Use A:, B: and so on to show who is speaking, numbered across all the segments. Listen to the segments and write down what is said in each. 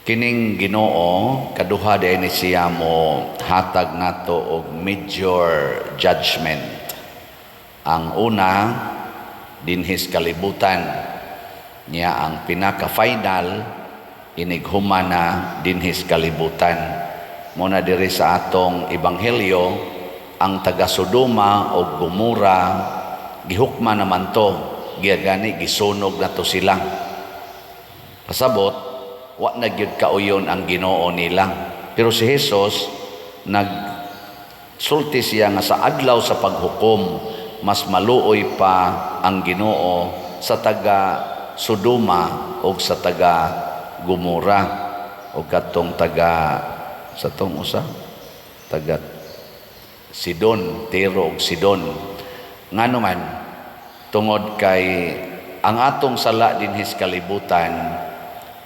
A: Kining Ginoo kaduha day ni siya mo hatag nato og major judgment. Ang una dinhis kalibutan niya, ang pinaka-final inighuman na dinhis kalibutan. Muna diri sa atong ebanghelyo, ang taga Sodoma o Gomora gihukma naman to, giyagani gisunog na to sila. Pasabot wa na gyud kauyon ang Ginoo nila. Pero si Jesus nagsulti siya nga sa adlaw sa paghukom mas maluoy pa ang Ginoo sa taga Sodoma o sa taga Gomora o katong taga sa tong usa taga Sidon, Tiro og Sidon. Ngano man tungod kay ang atong sala dinhis kalibutan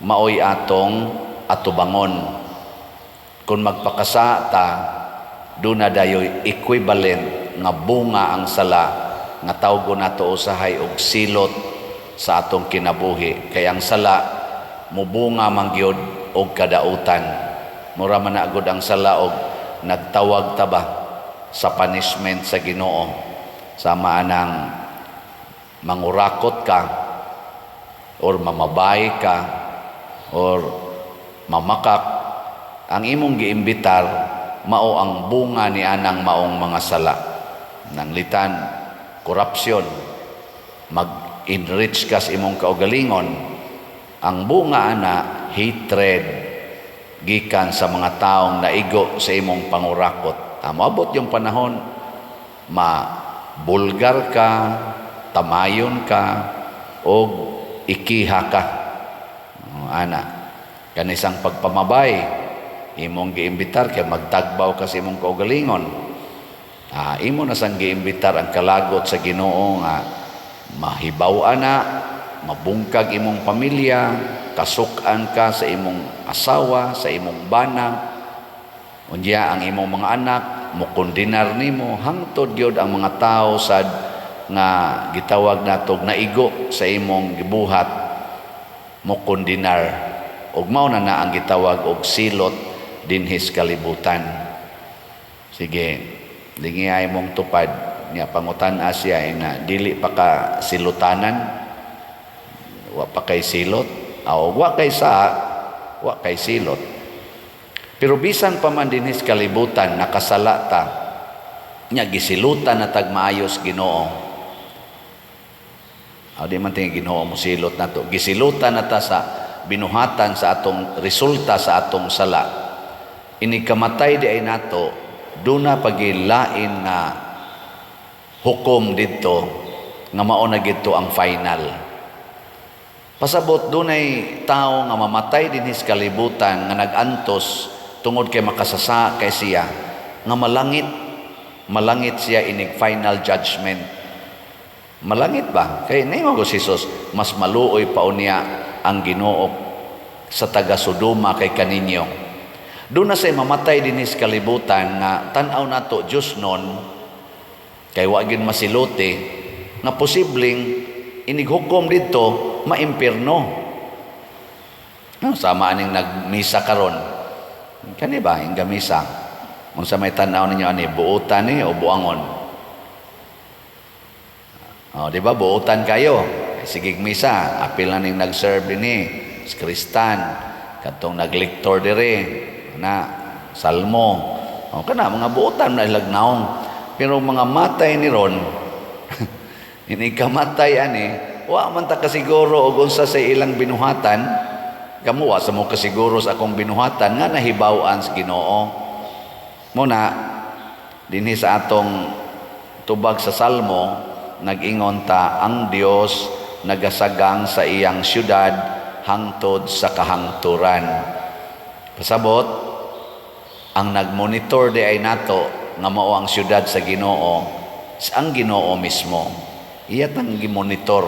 A: maoy atong atubangon. Kung magpakasa ta, doon na dayoy equivalent nga bunga ang sala nga tawgo nato usahay og silot sa atong kinabuhi. Kaya ang sala mubunga mangyod og kadautan. Mura man na agud ang sala og nagtawag ta ba sa punishment sa Ginoo. Sama anang mangurakot ka or mamabay ka or mamakak, ang imong giimbitar mao ang bunga ni anang maong mga sala. Nanglitan, korupsyon, mag-enrich ka sa imong kaugalingon, ang bunga ana hatred gikan sa mga taong naigo sa imong pangurakot. Moabot yung panahon mabulgar ka, tamayon ka o ikiha ka. Ana kanisang pagpamabay imong giimbitar kay magtagbaw ka sa imong kaugalingon. Imo na sang giimbitar ang kalagot sa Ginoo nga mahibaw ana, mabungkag imong pamilya, kasukan ka sa imong asawa, sa imong bana. Unya ang imong mga anak mokondinar nimo hangtod gyud ang mga tawo sad nga gitawag natog naigo sa imong gibuhat mo kondinar ug mao na ang gitawag og silot dinhis kalibutan. Sige, lingiyay mong tupad niya pangutan-a siya na dili pa ka silutanan, wa pa kay silot, wa kay wa kay silot. Pero bisan pa man dinhis kalibutan nakasala ta, nya gisilutan na tag maayos Ginoo. Di man tingin Ginoo mo silot na to. Gisilutan na ta sa binuhatan sa atong resulta sa atong sala. Inikamatay di ay nato, doon na pagilain na hukom dito, nga mao na gito ang final. Pasabot doon ay tao nga mamatay dinhis kalibutan, nga nagantos, tungod kay makasasa kay siya, nga malangit siya inig final judgment. Malangit ba? Kaya nimo ko si Jesus, mas maluoy pa unya ang Ginoo sa taga Sodoma kay kaninyo. Doon na say mamatay dinhis kalibutan nga tan-aw nato Dios non kay wa gyud masilote nga posibleng inighukom dito maimpierno. Sama aning nagmisa karon. Kani ba ang gamisa? Unsa may tan-aw ninyo ani buotan ni o buangon? Di ba buotan kayo? Sige misa, apil na ning nag-serve dinhi, Kristan, katong nagliktor dire, na salmo. Kana mga buotan na ilagnaong. Pero mga matay ni ron, ini kamatay ani, wa man ta kasiguro og unsa sa ilang binuhatan, kamo wa sa mo kasiguro sa akong binuhatan nga nahibaw-an sa Ginoo. Muna dinhi sa atong tubag sa salmo, nag-ingon ta ang Dios nagasagang sa iyang syudad hangtod sa kahangturan. Pasabot ang nagmonitor di ay nato nga mao ang syudad sa Ginoo, ang Ginoo mismo. Iya tang gimonitor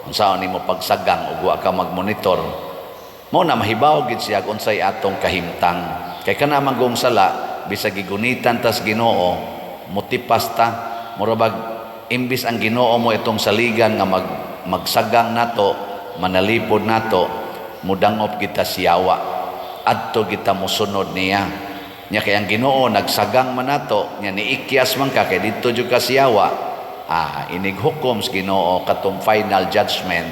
A: unsaon nimo pagsagang ug wa ka magmonitor. Mao na mahibaw gid siya unsay atong kahimtang. Kay kana manggong sala bisag gigunitan tas Ginoo motipas ta murabag imbis ang Ginoo mo itong saligan nga magsagang nato, manalipod nato, mudangop kita siyawa. adto kita mosunod niya. Nya kay ang Ginoo nagsagang man nato, nya niikyas man ka kay didto jud ka siyawa. Inig hukom sa Ginoo katong final judgment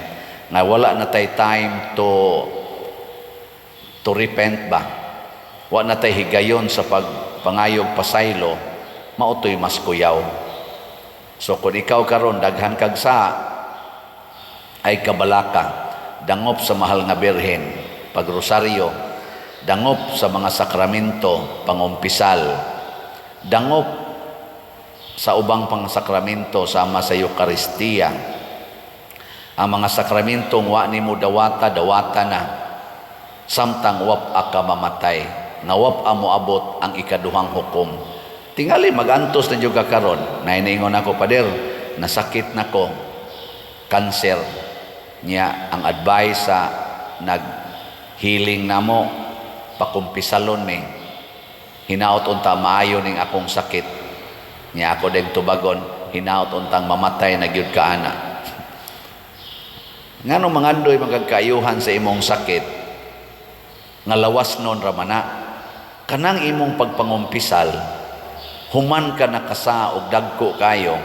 A: nga wala na tay time to repent ba. Wa na tay higayon sa pagpangayog pasaylo, mautoy mas kuyaw. So kung ikaw karon daghan kag ay kabalaka, dangop sa mahal nga birhen, pagrosaryo, dangop sa mga sakramento, pangumpisal, dangop sa ubang pang sakramento sama sa Eucharistia. Ang mga sakramentong wa nimo dawata na, samtang wap ka mamatay, nga wap mo abot ang ikaduhang hukom. Tingali magantos na juga karon, nainaingon ako, Pader, nasakit nako, cancer. Niya ang advice sa nag-healing namo, pakumpisalon mi, hinaot unta maayo ning akong sakit. Niya ako deng tubagon, hinaot untang mamatay na gyud ka ana. Ngano mangandoy magagkayuhan sa imong sakit, nga lawas non ramana, kanang imong pagpangumpisal, human ka nakasa og dagko kayo,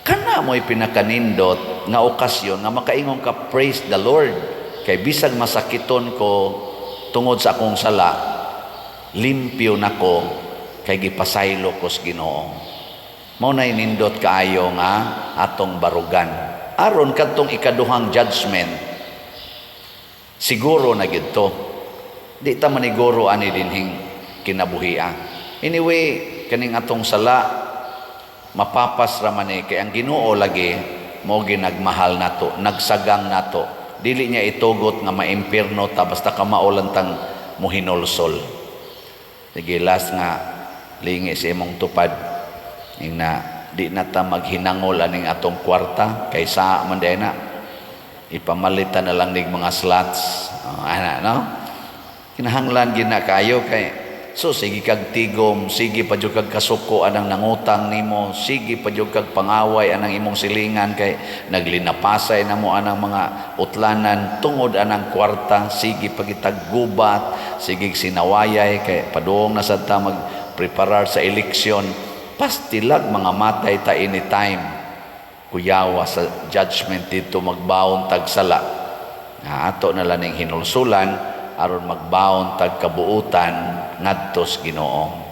A: kana mo'y pinakanindot nga okasyon nga makaingon ka, praise the Lord, kay bisag masakiton ko tungod sa akong sala, limpyo nako kay gipasaylo ko sa Ginoo. Mao nay nindot kaayo nga atong barugan aron kadtong ikaduhang judgment. Siguro na gid to, di ta maniguro ani dinhing kinabuhia. Anyway, kaning atong sala mapapas ra man kay ang Ginoo lagi mo ginagmahal nato, nagsagang nato. Dili niya itugot nga maimpierno ta basta ka maulantang muhinulsol. Sige, last nga lingi sa imong tupad na di na ta maghinangol aning atong kwarta kaysa man day na ipamalitan na lang ning mga slots. No? Kinahanglan gina kayo kay so sige kag tigom, sige pa jud kag kasuko anang nangutang nimo, sige pa jud kag pangaway anang imong silingan kay naglinapasay namo anang mga utlanan tungod anang kwarta, sige pagitag gubat, sige sinawayay kay padung na sad ta magpreparar sa eleksyon. Pastilag mga matay ta anytime. Kuyawa sa judgment dito magbaon tag sala. Ato na lang ning hinulsulan aron magbaon tag kabuutan ngadto sa Ginoo.